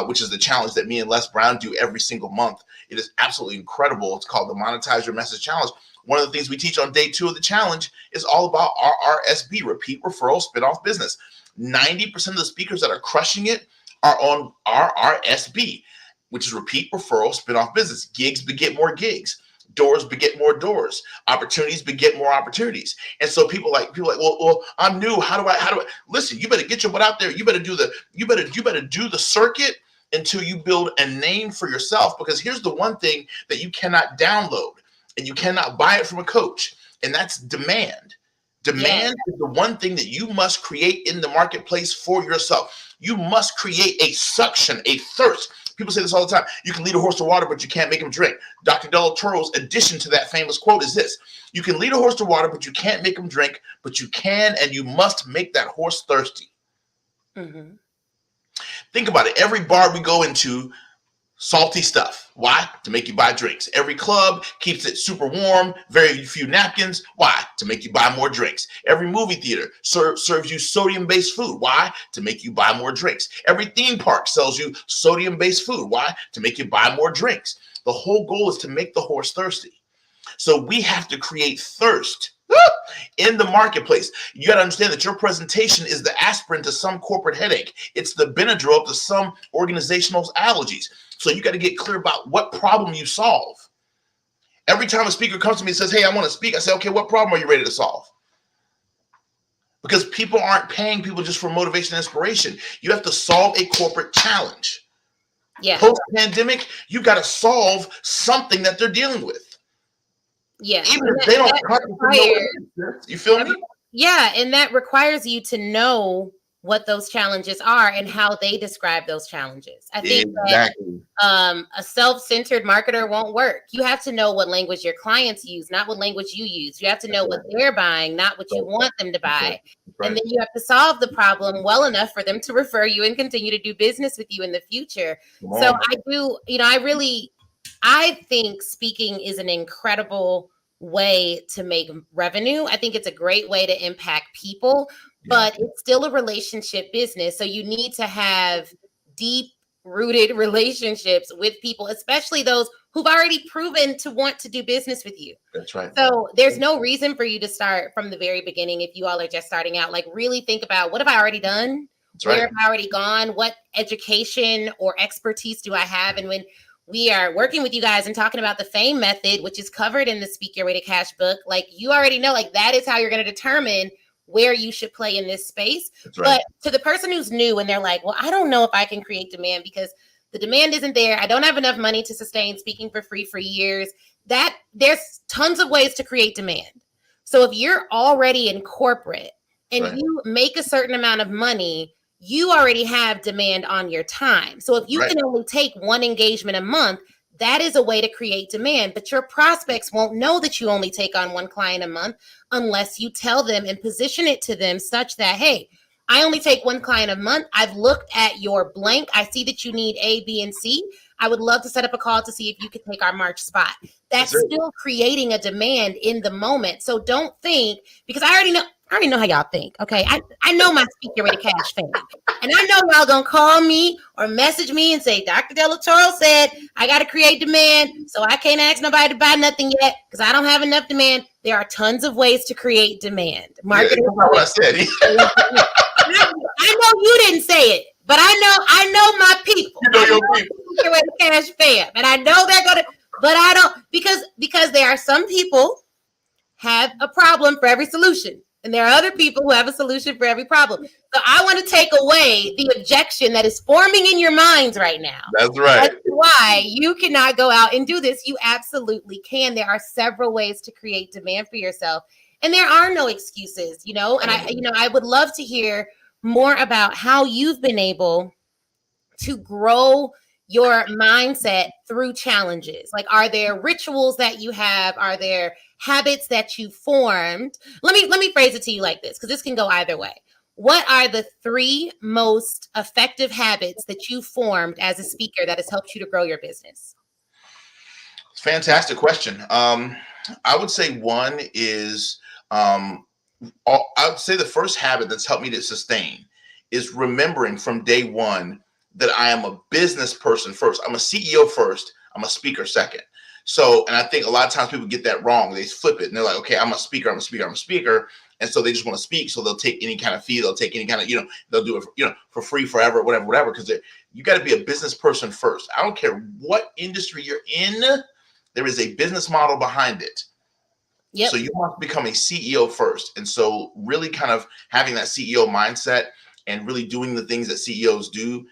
which is the challenge that me and Les Brown do every single month. It is absolutely incredible. It's called the Monetize Your Message Challenge. One of the things we teach on day 2 of the challenge is all about RRSB, repeat, referral, spin-off business. 90% of the speakers that are crushing it are on RRSB. which is repeat, referral, spin-off business. Gigs beget more gigs. Doors beget more doors. Opportunities beget more opportunities. And so people like, well, I'm new. How do I listen? You better get your butt out there. You better do the circuit until you build a name for yourself. Because here's the one thing that you cannot download and you cannot buy it from a coach, and that's demand. Demand is the one thing that you must create in the marketplace for yourself. You must create a suction, a thirst. People say this all the time. You can lead a horse to water, but you can't make him drink. Dr. Delatoro's addition to that famous quote is this: you can lead a horse to water, but you can't make him drink, but you can and you must make that horse thirsty. Mm-hmm. Think about it. Every bar we go into, salty stuff. Why? To make you buy drinks. Every club keeps it super warm, very few napkins. Why? To make you buy more drinks. Every movie theater serves you sodium-based food. Why? To make you buy more drinks. Every theme park sells you sodium-based food. Why? To make you buy more drinks. The whole goal is to make the horse thirsty. So we have to create thirst in the marketplace. You got to understand that your presentation is the aspirin to some corporate headache. It's the Benadryl to some organizational allergies. So you got to get clear about what problem you solve. Every time a speaker comes to me and says, hey, I want to speak, I say, okay, what problem are you ready to solve? Because people aren't paying people just for motivation and inspiration. You have to solve a corporate challenge. Yeah. Post-pandemic, you got to solve something that they're dealing with. Yeah. Even if they don't cut you feel me? Yeah, and that requires you to know what those challenges are and how they describe those challenges. I think that a self-centered marketer won't work. You have to know what language your clients use, not what language you use. You have to know what they're buying, not what you want them to buy. And then you have to solve the problem well enough for them to refer you and continue to do business with you in the future. So I think speaking is an incredible way to make revenue. I think it's a great way to impact people, but it's still a relationship business. So you need to have deep rooted relationships with people, especially those who've already proven to want to do business with you. That's right. So there's no reason for you to start from the very beginning. If you all are just starting out, like really think about, what have I already done? Where have I already gone? What education or expertise do I have? And when we are working with you guys and talking about the FAME method, which is covered in the Speak Your Way to Cash book, like you already know, like that is how you're going to determine where you should play in this space. But to the person who's new and they're like, well, I don't know if I can create demand because the demand isn't there. I don't have enough money to sustain speaking for free for years. That there's tons of ways to create demand. So if you're already in corporate and you make a certain amount of money, you already have demand on your time. So if you can only take one engagement a month, that is a way to create demand. But your prospects won't know that you only take on one client a month unless you tell them and position it to them such that, hey, I only take one client a month. I've looked at your blank. I see that you need A, B, and C. I would love to set up a call to see if you could take our March spot. That's still creating a demand in the moment. So don't think, because I already know how y'all think. Okay. I know my Speak Your Way to Cash fan. And I know y'all gonna call me or message me and say, Dr. Delatoro said I gotta create demand, so I can't ask nobody to buy nothing yet because I don't have enough demand. There are tons of ways to create demand. Marketing. That's not what I said. I know you didn't say it, but I know my people. You know your people. Speak Your Way to Cash fan. And I know they're gonna, but I don't, because there are some people have a problem for every solution. And there are other people who have a solution for every problem. So I want to take away the objection that is forming in your minds right now. That's right. That's why you cannot go out and do this. You absolutely can. There are several ways to create demand for yourself. And there are no excuses, and I would love to hear more about how you've been able to grow your mindset through challenges. Like, are there rituals that you have? Are there habits that you formed? Let me phrase it to you like this, because this can go either way. What are the 3 most effective habits that you formed as a speaker that has helped you to grow your business? Fantastic question. I would say one is, I would say the first habit that's helped me to sustain is remembering from day one that I am a business person first. I'm a CEO first. I'm a speaker second. So, and I think a lot of times people get that wrong. They flip it and they're like, okay, I'm a speaker. And so they just want to speak. So they'll take any kind of fee. They'll take any kind of, they'll do it, for free forever, whatever. Because you got to be a business person first. I don't care what industry you're in. There is a business model behind it. Yep. So you must become a CEO first. And so really kind of having that CEO mindset and really doing the things that CEOs do,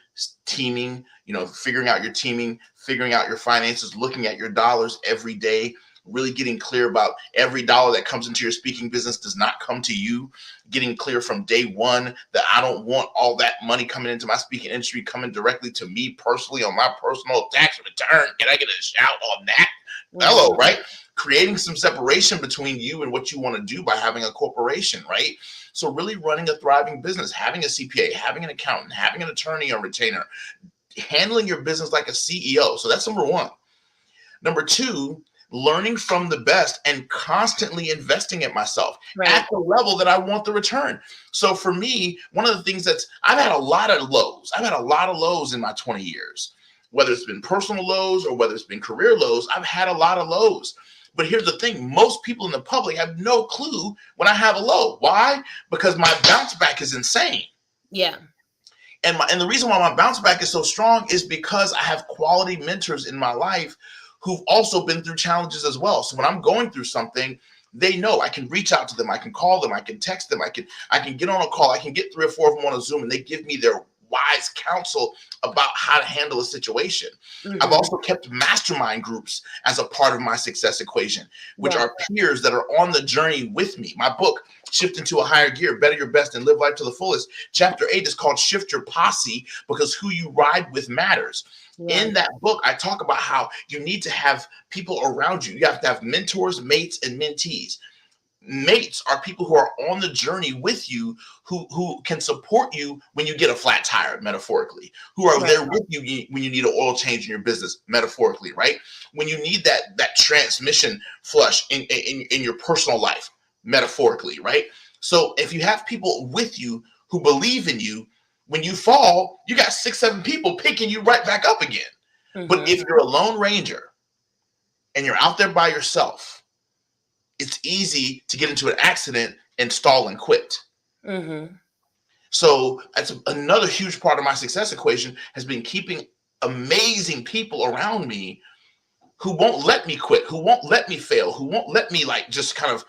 teaming, figuring out your teaming, figuring out your finances, looking at your dollars every day, really getting clear about every dollar that comes into your speaking business does not come to you, getting clear from day one that I don't want all that money coming into my speaking industry coming directly to me personally on my personal tax return. Can I get a shout on that? Hello, right? Creating some separation between you and what you want to do by having a corporation, right? So really running a thriving business, having a CPA, having an accountant, having an attorney or retainer, handling your business like a CEO. So that's number one. Number two, learning from the best and constantly investing in myself at the level that I want the return. So for me, one of the things I've had a lot of lows. I've had a lot of lows in my 20 years, whether it's been personal lows or whether it's been career lows. I've had a lot of lows. But here's the thing. Most people in the public have no clue when I have a low. Why? Because my bounce back is insane. Yeah. And the reason why my bounce back is so strong is because I have quality mentors in my life who've also been through challenges as well. So when I'm going through something, they know I can reach out to them. I can call them. I can text them. I can get on a call. I can get 3 or 4 of them on a Zoom, and they give me their wise counsel about how to handle a situation. Mm-hmm. I've also kept mastermind groups as a part of my success equation, which are peers that are on the journey with me. My book, Shift into a Higher Gear, Better Your Best and Live Life to the Fullest. Chapter 8 is called Shift Your Posse, because who you ride with matters. Yeah. In that book, I talk about how you need to have people around you. You have to have mentors, mates, and mentees. Mates are people who are on the journey with you, who can support you when you get a flat tire, metaphorically, who are there with you when you need an oil change in your business, metaphorically, right? When you need that transmission flush in your personal life, metaphorically, right? So if you have people with you who believe in you, when you fall, you got 6, 7 people picking you right back up again. Mm-hmm. But if you're a lone ranger and you're out there by yourself, it's easy to get into an accident and stall and quit. Mm-hmm. So that's another huge part of my success equation, has been keeping amazing people around me who won't let me quit, who won't let me fail, who won't let me just kind of,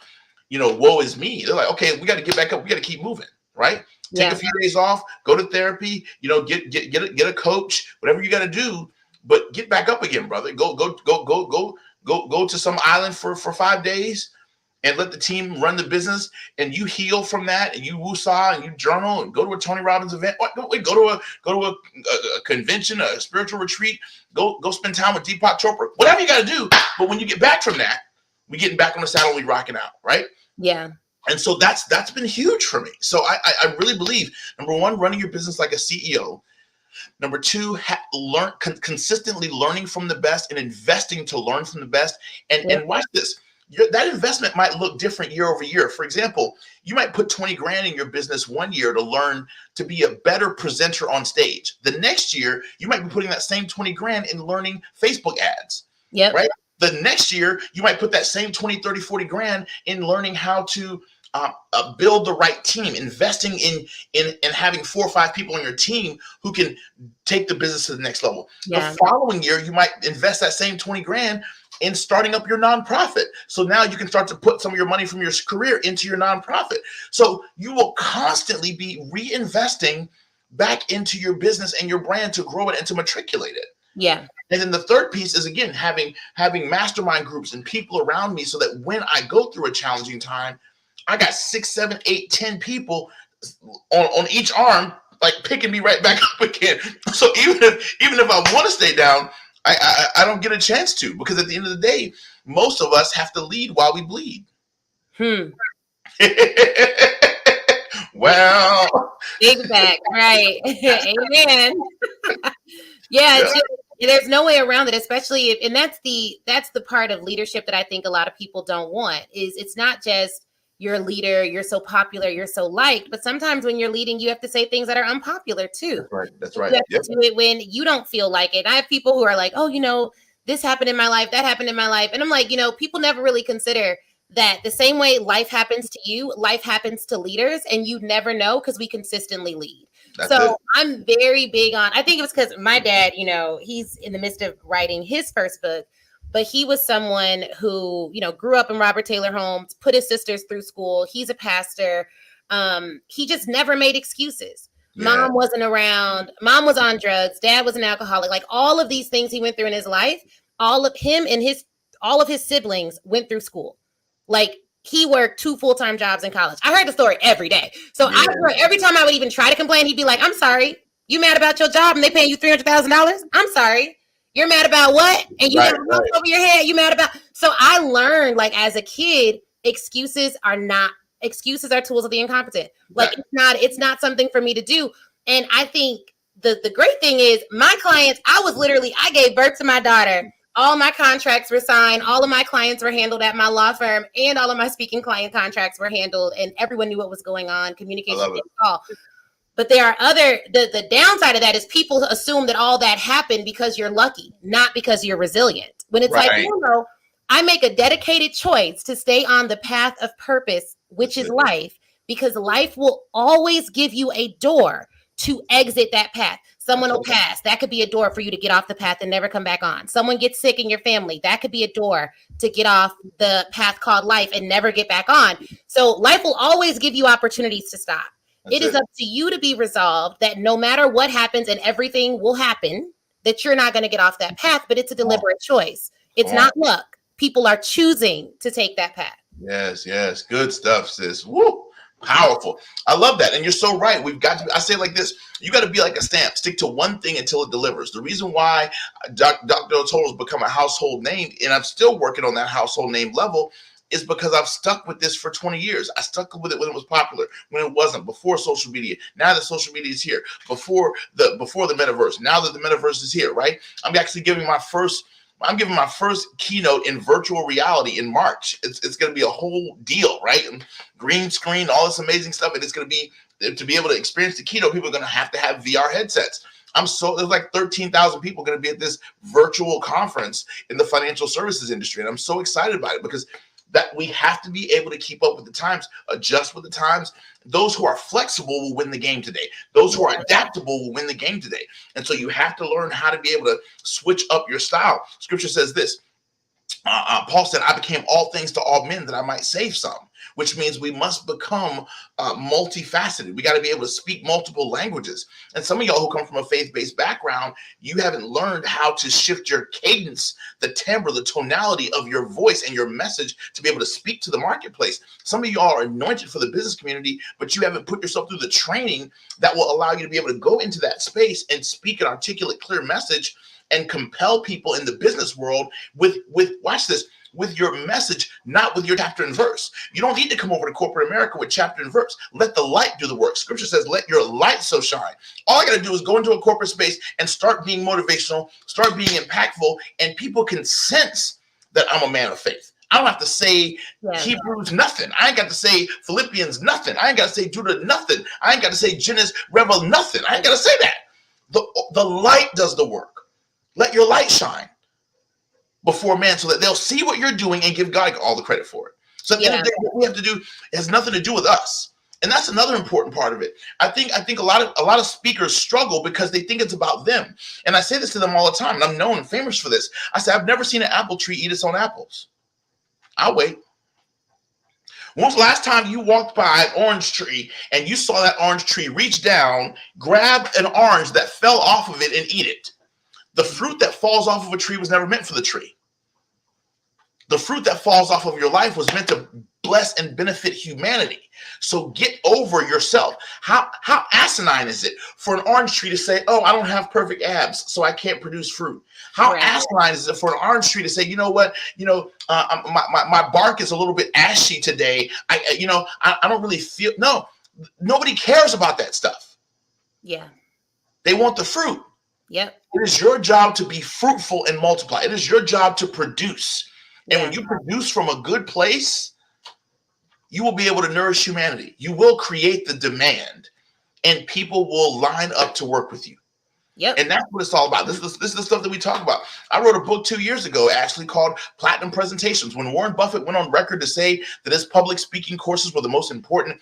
woe is me. They're like, okay, we got to get back up. We got to keep moving, right? Take a few days off, go to therapy, get a coach, whatever you got to do, but get back up again, brother. Go to some island for 5 days and let the team run the business, and you heal from that, and you woosah and you journal and go to a Tony Robbins event. Go to a convention, a spiritual retreat. Go spend time with Deepak Chopra. Whatever you got to do. But when you get back from that, we getting back on the saddle, we rocking out, right? Yeah. And so that's been huge for me. So I really believe, number one, running your business like a CEO. Number two, consistently learning from the best and investing to learn from the best. And watch this. That investment might look different year over year. For example, you might put 20 grand in your business one year to learn to be a better presenter on stage. The next year, you might be putting that same 20 grand in learning Facebook ads. Yep. Right? The next year, you might put that same 20, 30, 40 grand in learning how to build the right team, investing in having 4 or 5 people on your team who can take the business to the next level. Yeah. The following year, you might invest that same 20 grand in starting up your nonprofit. So now you can start to put some of your money from your career into your nonprofit. So you will constantly be reinvesting back into your business and your brand to grow it and to matriculate it. Yeah. And then the third piece is, again, having mastermind groups and people around me so that when I go through a challenging time, I got 6, 7, 8, 10 people on each arm, picking me right back up again. So even if I want to stay down, I don't get a chance to, because at the end of the day, most of us have to lead while we bleed. Well, exactly, right. Amen. Yeah. There's no way around it, especially and that's the part of leadership that I think a lot of people don't want. Is it's not just you're a leader, you're so popular, you're so liked, but sometimes when you're leading, you have to say things that are unpopular too. That's right. You have to do it when you don't feel like it. I have people who are like, oh, this happened in my life, that happened in my life. And I'm like, people never really consider that the same way life happens to you, life happens to leaders, and you never know because we consistently lead. That's So it. I'm very big on, I think it was because my dad, he's in the midst of writing his first book, but he was someone who, grew up in Robert Taylor homes, put his sisters through school. He's a pastor. He just never made excuses. Yeah. Mom wasn't around. Mom was on drugs. Dad was an alcoholic. Like all of these things he went through in his life, all of his siblings went through school. Like he worked 2 full-time jobs in college. I heard the story every day. So every time I would even try to complain, he'd be like, I'm sorry. You mad about your job and they paying you $300,000? I'm sorry. You're mad about what? And you have a roof over your head. You mad about? So I learned, like, as a kid, excuses are tools of the incompetent. Like it's not something for me to do. And I think the great thing is my clients, I gave birth to my daughter. All my contracts were signed. All of my clients were handled at my law firm, and all of my speaking client contracts were handled, and everyone knew what was going on. Communication all. But there are the downside of that is people assume that all that happened because you're lucky, not because you're resilient. When it's like, no, I make a dedicated choice to stay on the path of purpose, which is life, because life will always give you a door to exit that path. Someone will pass. That could be a door for you to get off the path and never come back on. Someone gets sick in your family. That could be a door to get off the path called life and never get back on. So life will always give you opportunities to stop. It is up to you to be resolved that no matter what happens and everything will happen, that you're not going to get off that path, but it's a deliberate choice. It's not luck. People are choosing to take that path. Yes. Good stuff, sis. Woo! Powerful. I love that. And you're so right. I say it like this. You got to be like a stamp. Stick to one thing until it delivers. The reason why Dr. Delatorro has become a household name, and I'm still working on that household name level, is because I've stuck with this for 20 years. I stuck with it when it was popular, when it wasn't, before social media. Now that social media is here, before the metaverse. Now that the metaverse is here, right? I'm actually giving my first keynote in virtual reality in March. It's going to be a whole deal, right? And green screen, all this amazing stuff. And it's going to be, to be able to experience the keynote, people are going to have VR headsets. There's like 13,000 people going to be at this virtual conference in the financial services industry. And I'm so excited about it because that we have to be able to keep up with the times, adjust with the times. Those who are flexible will win the game today. Those who are adaptable will win the game today. And so you have to learn how to be able to switch up your style. Scripture says this. Paul said, I became all things to all men that I might save some, which means we must become multifaceted. We got to be able to speak multiple languages. And some of y'all who come from a faith-based background, you haven't learned how to shift your cadence, the timbre, the tonality of your voice and your message to be able to speak to the marketplace. Some of y'all are anointed for the business community, but you haven't put yourself through the training that will allow you to be able to go into that space and speak an articulate, clear message and compel people in the business world with watch this, with your message, not with your chapter and verse. You don't need to come over to corporate America with chapter and verse. Let the light do the work. Scripture says, let your light so shine. All I got to do is go into a corporate space and start being motivational, start being impactful, and people can sense that I'm a man of faith. I don't have to say Hebrews nothing. I ain't got to say Philippians nothing. I ain't got to say Judah nothing. I ain't got to say Genesis, Revel nothing. I ain't got to say that. The light does the work. Let your light shine before man so that they'll see what you're doing and give God all the credit for it. So at the end of the day, what we have to do has nothing to do with us. And that's another important part of it. I think a lot of speakers struggle because they think it's about them. And I say this to them all the time, and I'm known and famous for this. I say, I've never seen an apple tree eat its own apples. I'll wait. When's the last time you walked by an orange tree and you saw that orange tree reach down, grab an orange that fell off of it and eat it? The fruit that falls off of a tree was never meant for the tree. The fruit that falls off of your life was meant to bless and benefit humanity. So get over yourself. How asinine is it for an orange tree to say, oh, I don't have perfect abs, so I can't produce fruit? How asinine is it for an orange tree to say, you know what, my bark is a little bit ashy today. I don't really feel, no, nobody cares about that stuff. Yeah. They want the fruit. Yep. It is your job to be fruitful and multiply. It is your job to produce. And when you produce from a good place, you will be able to nourish humanity. You will create the demand and people will line up to work with you. Yep. And that's what it's all about. This is the stuff that we talk about. I wrote a book 2 years ago, actually, called Platinum Presentations. When Warren Buffett went on record to say that his public speaking courses were the most important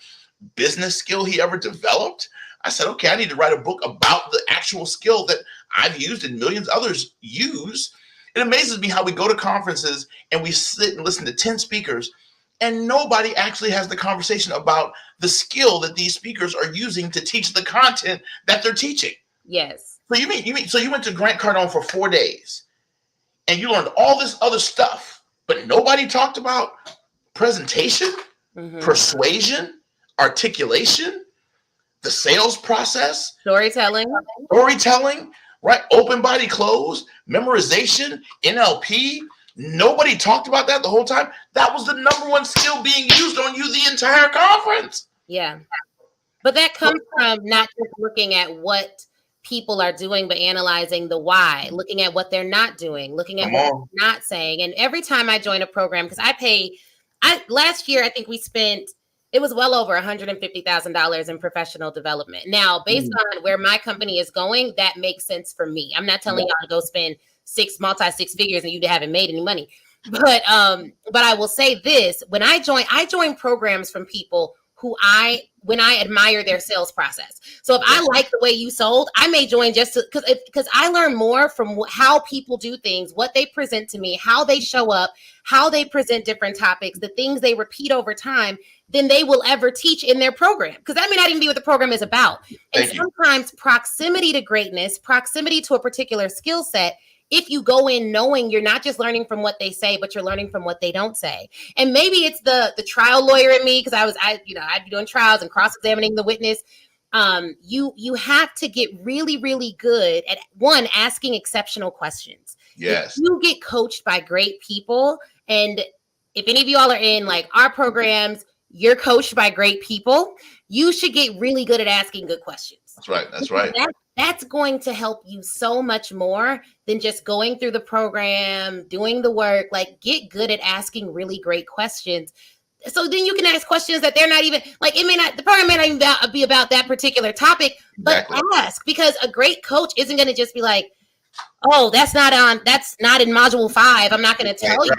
business skill he ever developed, I said, okay, I need to write a book about the actual skill that I've used and millions of others use. It amazes me how we go to conferences and we sit and listen to 10 speakers and nobody actually has the conversation about the skill that these speakers are using to teach the content that they're teaching. Yes. So you mean so you went to Grant Cardone for 4 days and you learned all this other stuff, but nobody talked about presentation, persuasion, articulation, the sales process, storytelling, right? Open body close, memorization, NLP. Nobody talked about that the whole time. That was the number one skill being used on you the entire conference. Yeah. But that comes from not just looking at what people are doing, but analyzing the why, looking at what they're not doing, looking at what they're not saying. And every time I join a program, because last year, I think we spent, it was well over $150,000 in professional development. Now, based on where my company is going, that makes sense for me. I'm not telling y'all to go spend six figures and you haven't made any money. But I will say this, when I join programs from people when I admire their sales process. So if I like the way you sold, I may join just because I learn more from how people do things, what they present to me, how they show up, how they present different topics, the things they repeat over time, than they will ever teach in their program. Because that may not even be what the program is about. And sometimes proximity to greatness, proximity to a particular skill set, if you go in knowing you're not just learning from what they say, but you're learning from what they don't say. And maybe it's the trial lawyer in me, because I'd be doing trials and cross-examining the witness. You have to get really, really good at asking exceptional questions. Yes. If you get coached by great people, and if any of you all are in like our programs, you're coached by great people, you should get really good at asking good questions. That's right. That's going to help you so much more than just going through the program, doing the work. Like, get good at asking really great questions. So then you can ask questions that they're not even like, the program may not even be about that particular topic, but ask, because a great coach isn't going to just be like, oh, that's not in module 5. I'm not going to tell you.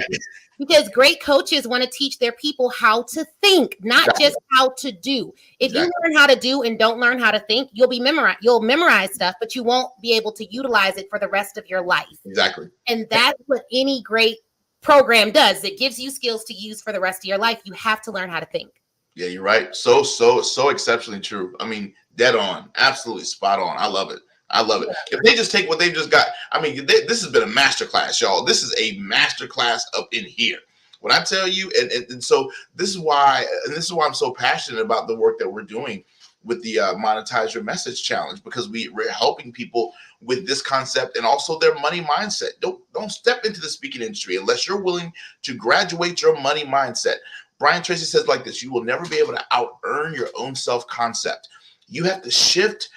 Because great coaches want to teach their people how to think, not just how to do. If you learn how to do and don't learn how to think, you'll memorize stuff, but you won't be able to utilize it for the rest of your life. Exactly. And that's what any great program does. It gives you skills to use for the rest of your life. You have to learn how to think. Yeah, you're right. So exceptionally true. I mean, dead on. Absolutely spot on. I love it. If they just take what they've just got, this has been a masterclass, y'all. This is a masterclass up in here. When I tell you, and so this is why I'm so passionate about the work that we're doing with the Monetize Your Message Challenge, because we're helping people with this concept and also their money mindset. Don't step into the speaking industry unless you're willing to graduate your money mindset. Brian Tracy says like this: you will never be able to out-earn your own self-concept. You have to shift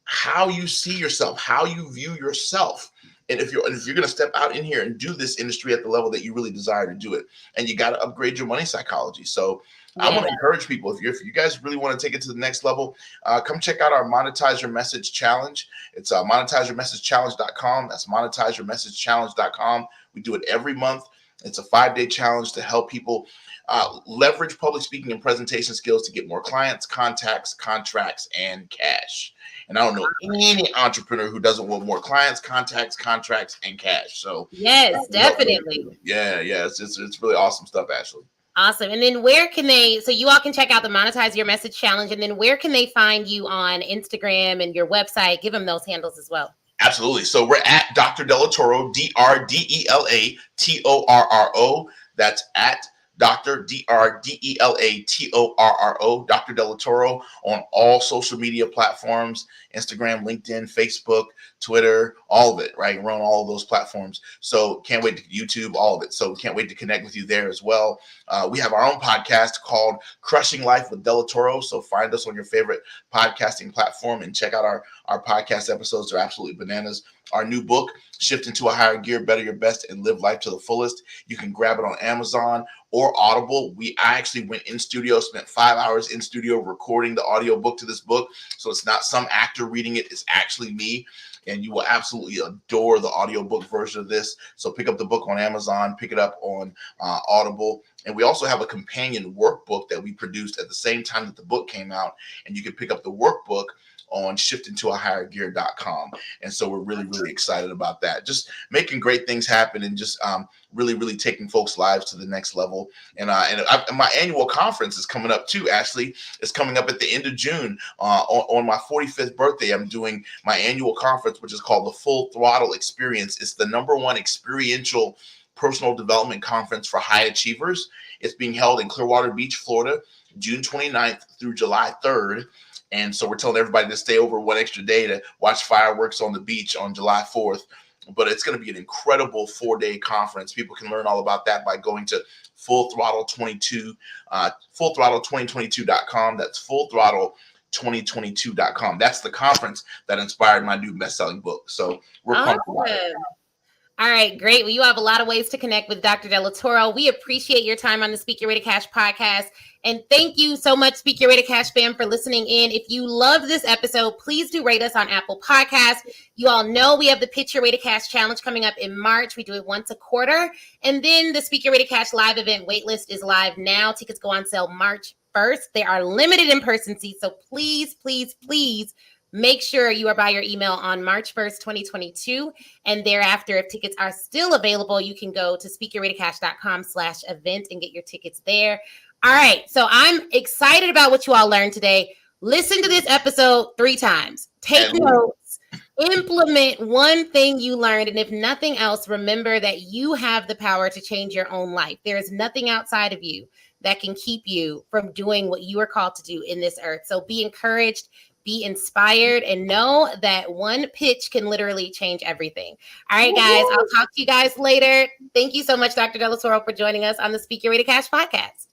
how you see yourself, how you view yourself. And if you're going to step out in here and do this industry at the level that you really desire to do it, and you got to upgrade your money psychology. So I want to encourage people, if you guys really want to take it to the next level, come check out our Monetize Your Message Challenge. It's monetizeyourmessagechallenge.com. That's monetizeyourmessagechallenge.com. We do it every month. It's a 5-day challenge to help people leverage public speaking and presentation skills to get more clients, contacts, contracts, and cash. And I don't know any entrepreneur who doesn't want more clients, contacts, contracts, and cash. So yes, definitely. Yeah. It's really awesome stuff, Ashley. Awesome. And then so you all can check out the Monetize Your Message Challenge. And then where can they find you on Instagram and your website? Give them those handles as well. Absolutely. So we're at Dr. Delatorro, DrDelatorro. That's at Dr. Delatorro, Dr. Delatorro, on all social media platforms, Instagram, LinkedIn, Facebook, Twitter, all of it, right? We're on all of those platforms. So can't wait to YouTube, all of it. So can't wait to connect with you there as well. We have our own podcast called Crushing Life with Delatorro. So find us on your favorite podcasting platform and check out our podcast episodes. They're absolutely bananas. Our new book, Shift into a Higher Gear, Better Your Best, and Live Life to the Fullest. You can grab it on Amazon or Audible. I actually went in studio, spent 5 hours in studio recording the audiobook to this book. So it's not some actor reading it, it's actually me. And you will absolutely adore the audiobook version of this. So pick up the book on Amazon, pick it up on Audible. And we also have a companion workbook that we produced at the same time that the book came out. And you can pick up the workbook on shiftingtoahighergear.com. And so we're really, really excited about that. Just making great things happen and just really, really taking folks' lives to the next level. And my annual conference is coming up too, Ashley. It's coming up at the end of June. On my 45th birthday, I'm doing my annual conference, which is called the Full Throttle Experience. It's the #1 experiential personal development conference for high achievers. It's being held in Clearwater Beach, Florida, June 29th through July 3rd. And so we're telling everybody to stay over one extra day to watch fireworks on the beach on July 4th. But it's going to be an incredible 4-day conference. People can learn all about that by going to fullthrottle2022.com. That's fullthrottle2022.com. That's the conference that inspired my new best-selling book. So we're pumped about it. All right, great. Well, you have a lot of ways to connect with Dr. Delatorro. We appreciate your time on the Speak Your Way to Cash podcast. And thank you so much, Speak Your Way to Cash fam, for listening in. If you love this episode, please do rate us on Apple Podcasts. You all know we have the Pitch Your Way to Cash challenge coming up in March. We do it once a quarter. And then the Speak Your Way to Cash live event waitlist is live now. Tickets go on sale March 1st. They are limited in-person seats. So please, please, please make sure you are by your email on March 1st, 2022. And thereafter, if tickets are still available, you can go to speakyourwaytocash.com/event and get your tickets there. All right. So I'm excited about what you all learned today. Listen to this episode 3 times. Take notes. Implement one thing you learned. And if nothing else, remember that you have the power to change your own life. There is nothing outside of you that can keep you from doing what you are called to do in this earth. So be encouraged. Be inspired and know that one pitch can literally change everything. All right, guys, I'll talk to you guys later. Thank you so much, Dr. Delatorro, for joining us on the Speak Your Way to Cash podcast.